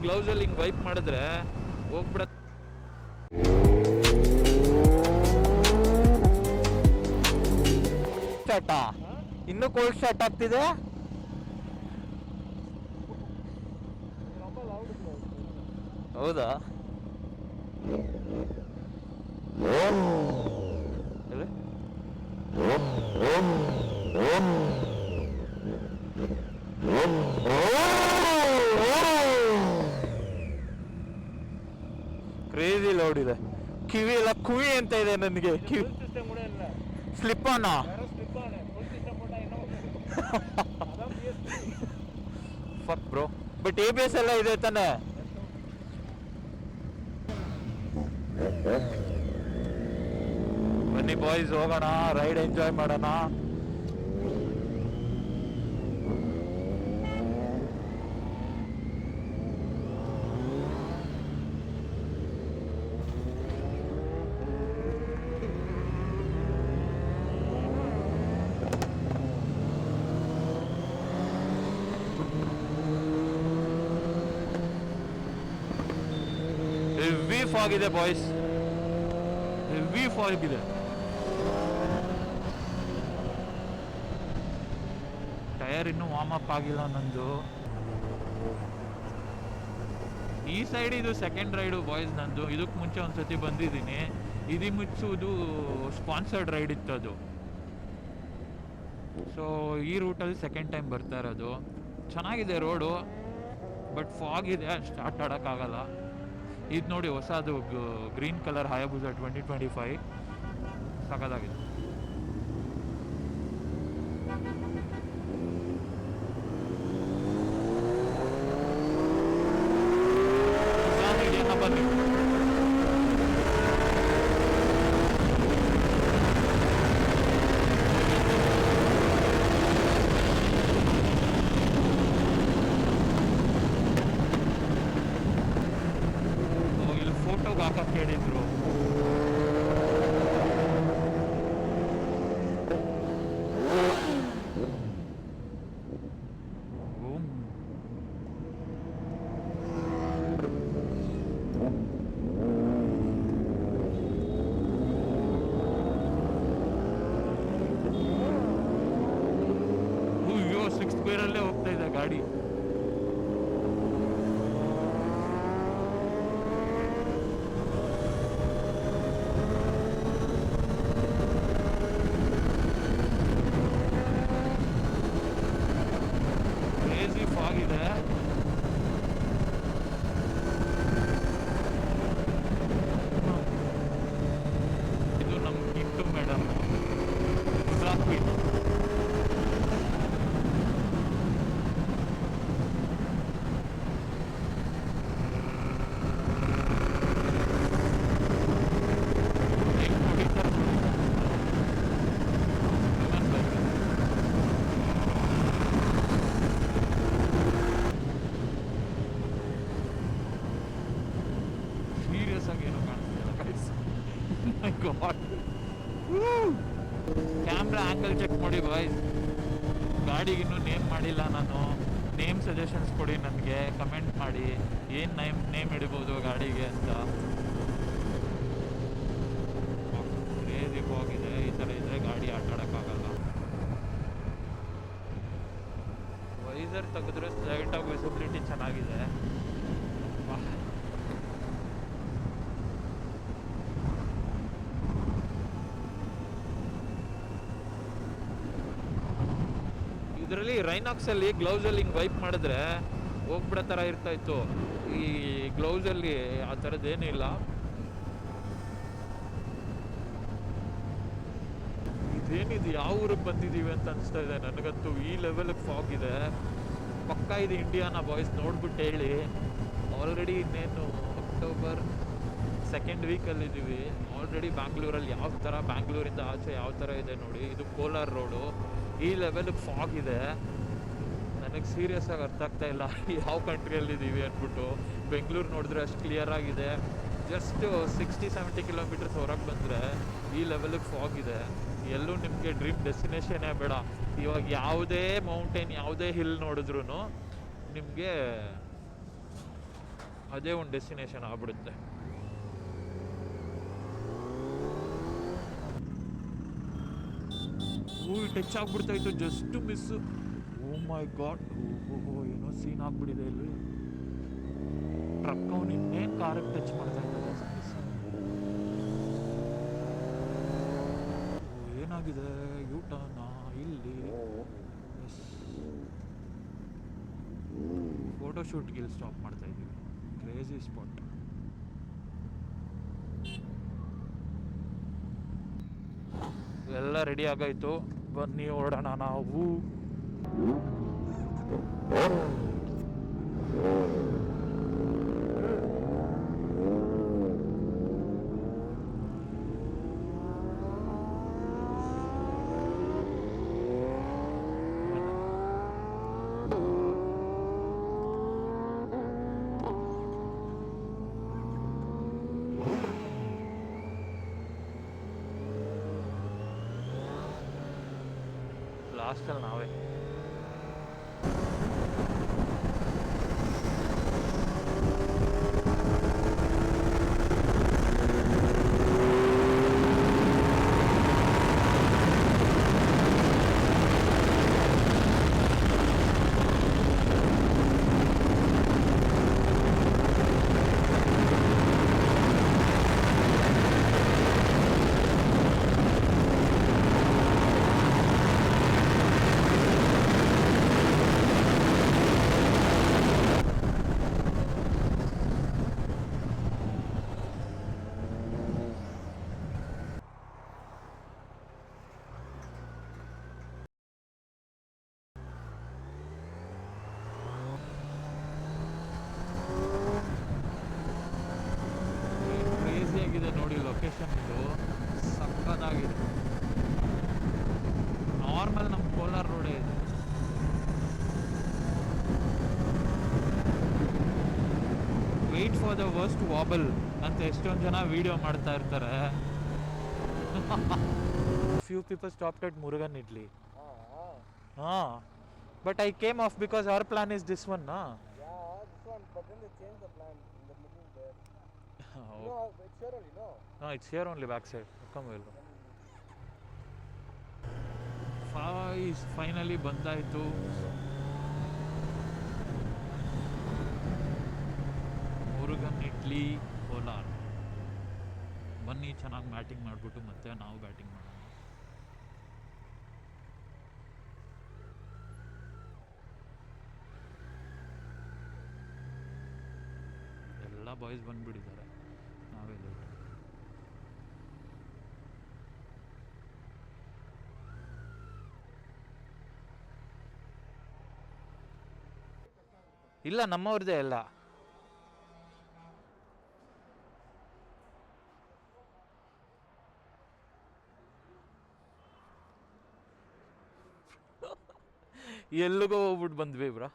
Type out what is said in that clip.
Gloves ಅಲ್ಲಿ ಹಿಂಗ್ wipe ಮಾಡಿದ್ರೆ ಹೋಗ್ಬಿಡ. ಸ್ಟಾರ್ಟಾ ಇನ್ನೂ ಕೋಲ್ಡ್ ಸ್ಟಾರ್ಟ್ ಆಗ್ತಿದೆ. ಹೌದಾ? ಕ್ರೇಜಿ ಲೌಡ್ ಇದೆ. ಕಿವಿ ಎಲ್ಲ ಕುವಿ ಅಂತ ಇದೆ ನನಗೆ. ಕಿವಿ ಸ್ಲಿಪ್ ಆನ ಫಕ್ ಬ್ರೋ. ಬಟ್ ABS ಎಲ್ಲ ಇದೆ ತಾನೆ? ಬನ್ನಿ ಬಾಯ್ಸ್, ಹೋಗೋಣ, ರೈಡ್ ಎಂಜಾಯ್ ಮಾಡೋಣ. ಹೆವಿ ಫಾಗ್ ಇದೆ ಬಾಯ್ಸ್, ಹೆವಿ ಫಾಗ್ ಇದೆ. ಟೈರ್ ಇನ್ನೂ ವಾರ್ಮ್ ಅಪ್ ಆಗಿಲ್ಲ ನಂದು. ಈ ಸೈಡ್ ಇದು ಸೆಕೆಂಡ್ ರೈಡು ಬಾಯ್ಸ್ ನಂದು. ಇದಕ್ಕೆ ಮುಂಚೆ ಒಂದ್ಸತಿ ಬಂದಿದ್ದೀನಿ. ಇದು ಮುಚ್ಚುವುದು ಸ್ಪಾನ್ಸರ್ಡ್ ರೈಡ್ ಇತ್ತು ಅದು. ಸೊ ಈ ರೂಟಲ್ಲಿ ಸೆಕೆಂಡ್ ಟೈಮ್ ಬರ್ತಾ ಇರೋದು. ಚೆನ್ನಾಗಿದೆ ರೋಡು, ಬಟ್ ಫಾಗ್ ಇದೆ, ಸ್ಟಾರ್ಟ್ ಆಡೋಕ್ಕಾಗಲ್ಲ. ಇದು ನೋಡಿ ಹೊಸದು ಗ್ರೀನ್ ಕಲರ್ ಹಯಾಬುಸಾ 2025 ಸಖತ್ತಾಗಿದೆ. ಬನ್ನಿ, ಇಲ್ಲಿ ಫೋಟೋಗೆ ಹಾಕಕ್ಕೆ ಹೇಳಿದ್ರು. ಅಯ್ಯೋ 6th ಗೇರಲ್ಲೇ ಹೋಗ್ತಾ ಇದೆ ಗಾಡಿ. ಕ್ರೇಜಿ ಫಾಗ್ ಇದೆ. ಇದು ನಮ್ಮ ಕಿಟ್ಟು ಮೇಡಮ್ ಕ್ವೀನ್. ಸೀರಿಯಸ್ ಆಗಿ ಏನೋ ಕಾಣಿಸ್ತಿಲ್ಲ ಗೈಸ್. ಮೈ ಗಾಡ್, ಕ್ಯಾಮ್ರಾ ಆ್ಯಂಗಲ್ ಚೆಕ್ ಮಾಡಿ ಬಾಯ್ಸ್. ಗಾಡಿಗೆ ಇನ್ನೂ ನೇಮ್ ಮಾಡಿಲ್ಲ ನಾನು. ನೇಮ್ ಸಜೆಷನ್ಸ್ ಕೊಡಿ ನನಗೆ, ಕಮೆಂಟ್ ಮಾಡಿ ಏನು ನೇಮ್ ಇಡ್ಬೋದು ಗಾಡಿಗೆ ಅಂತ. ಕ್ರೇಜಿ ಹೋಗಿದೆ. ಈ ಥರ ಇದ್ದರೆ ಗಾಡಿ ಆಟ ಆಡೋಕ್ಕಾಗಲ್ಲ. ವೈಸರ್ ತೆಗೆದ್ರೆ ಲೈಟಾಗಿ ವಿಸಿಬಿಲಿಟಿ ಚೆನ್ನಾಗಿದೆ. ಇದರಲ್ಲಿ ರೈನಾಕ್ಸಲ್ಲಿ ಗ್ಲೌಸಲ್ಲಿ ಹಿಂಗೆ ವೈಪ್ ಮಾಡಿದ್ರೆ ಹೋಗ್ಬಿಡೋ ಥರ ಇರ್ತಾಯಿತ್ತು. ಈ ಗ್ಲೌಸಲ್ಲಿ ಆ ಥರದ್ದೇನೂ ಇಲ್ಲ. ಇದೇನಿದು, ಯಾವ ಊರಿಗೆ ಬಂದಿದ್ದೀವಿ ಅಂತ ಅನಿಸ್ತಾ ಇದೆ ನನಗಂತೂ. ಈ ಲೆವೆಲ್ಗೆ ಫಾಗ್ ಇದೆ. ಪಕ್ಕ ಇದು ಇಂಡಿಯಾನ ಬಾಯ್ಸ್, ನೋಡ್ಬಿಟ್ಟು ಹೇಳಿ. ಆಲ್ರೆಡಿ ಇನ್ನೇನು ಅಕ್ಟೋಬರ್ 2nd ವೀಕಲ್ಲಿದ್ದೀವಿ. ಆಲ್ರೆಡಿ ಬ್ಯಾಂಗ್ಳೂರಲ್ಲಿ ಯಾವ ಥರ, ಬ್ಯಾಂಗ್ಳೂರಿಂದ ಆಚೆ ಯಾವ ಥರ ಇದೆ ನೋಡಿ. ಇದು ಕೋಲಾರ ರೋಡು. ಈ ಲೆವೆಲ್ಗೆ ಫಾಗ್ ಇದೆ. ನನಗೆ ಸೀರಿಯಸ್ ಆಗಿ ಅರ್ಥ ಆಗ್ತಾ ಇಲ್ಲ ಯಾವ ಕಂಟ್ರಿಯಲ್ಲಿದ್ದೀವಿ ಅಂದ್ಬಿಟ್ಟು. ಬೆಂಗಳೂರು ನೋಡಿದ್ರೆ ಅಷ್ಟು ಕ್ಲಿಯರ್ ಆಗಿದೆ. ಜಸ್ಟ್ 60-70 ಕಿಲೋಮೀಟರ್ಸ್ ಹೊರಗೆ ಬಂದರೆ ಈ ಲೆವೆಲ್ಗೆ ಫಾಗ್ ಇದೆ. ಎಲ್ಲೂ ನಿಮಗೆ ಡ್ರೀಮ್ ಡೆಸ್ಟಿನೇಷನ್ನೇ ಬೇಡ. ಇವಾಗ ಯಾವುದೇ ಮೌಂಟೇನ್, ಯಾವುದೇ ಹಿಲ್ ನೋಡಿದ್ರೂ ನಿಮಗೆ ಅದೇ ಒಂದು ಡೆಸ್ಟಿನೇಷನ್ ಆಗ್ಬಿಡುತ್ತೆ. ಟಚ್ ಆಗ್ಬಿಡ್ತಾಯಿತ್ತು, just miss. Oh my god, ಓಹೋ ಏನೋ ಸೀನ್ ಆಗ್ಬಿಟ್ಟಿದೆ ಇಲ್ಲಿ. ಟ್ರಕ್ ಅವನು ಇನ್ನೇನು ಕಾರಿಗೆ ಟಚ್ ಮಾಡ್ತಾ ಇದ್ದಾರೆ. ಏನಾಗಿದೆ, ಯೂಟರ್ನ ಇಲ್ಲಿ. ಎಸ್, ಫೋಟೋಶೂಟ್ಗೆ ಇಲ್ಲಿ ಸ್ಟಾಪ್ ಮಾಡ್ತಾ ಇದ್ದೀವಿ. Crazy spot. ಎಲ್ಲ ರೆಡಿ ಆಗಾಯ್ತು, ಬನ್ನಿ ಹೊರಡೋಣ ನಾವು. ಲಾಸ್ಟಲ್ಲಿ ನಾವೇ. ಕ್ರೇಜಿಯಾಗಿದೆ ನೋಡಿ ಲೊಕೇಶನ್, ಇದು ಸಕ್ಕತ್ತಾಗಿದೆ. ನಾರ್ಮಲ್ ನಮ್ಮ ಕೋಲಾರ ರೋಡೇ ಇದೆ. Wait for the worst wobble ಅಂತ ಎಷ್ಟೊಂದು ಜನ ವಿಡಿಯೋ ಮಾಡ್ತಾ ಇರ್ತಾರೆ. Few people stopped at Murugan idli. ಹಾಂ, but I came off because our plan is this one. But then they changed the plan in the middle there. Oh. No, it's here only, no? No, it's here only, back side. Come well. Finally ಬಂದಾಯಿತು. ಮುರುಗನ್ ಇಡ್ಲಿ ಕೋಲಾರ. ಬನ್ನಿ, ಚೆನ್ನಾಗಿ batting ಮಾಡಿಬಿಟ್ಟು ಮತ್ತೆ ನಾವು batting ಮಾಡೋಣ. ಎಲ್ಲ boys ಬಂದುಬಿಟ್ಟಿದ್ದಾರೆ, ನಾವೇ late. ಇಲ್ಲ, ನಮ್ಮವ್ರದ್ದೇ ಎಲ್ಲ. ಎಲ್ಲಿಗೋ ಹೋಗ್ಬಿಟ್ಟು ಬಂದ್ವಿ ಬ್ರಾ.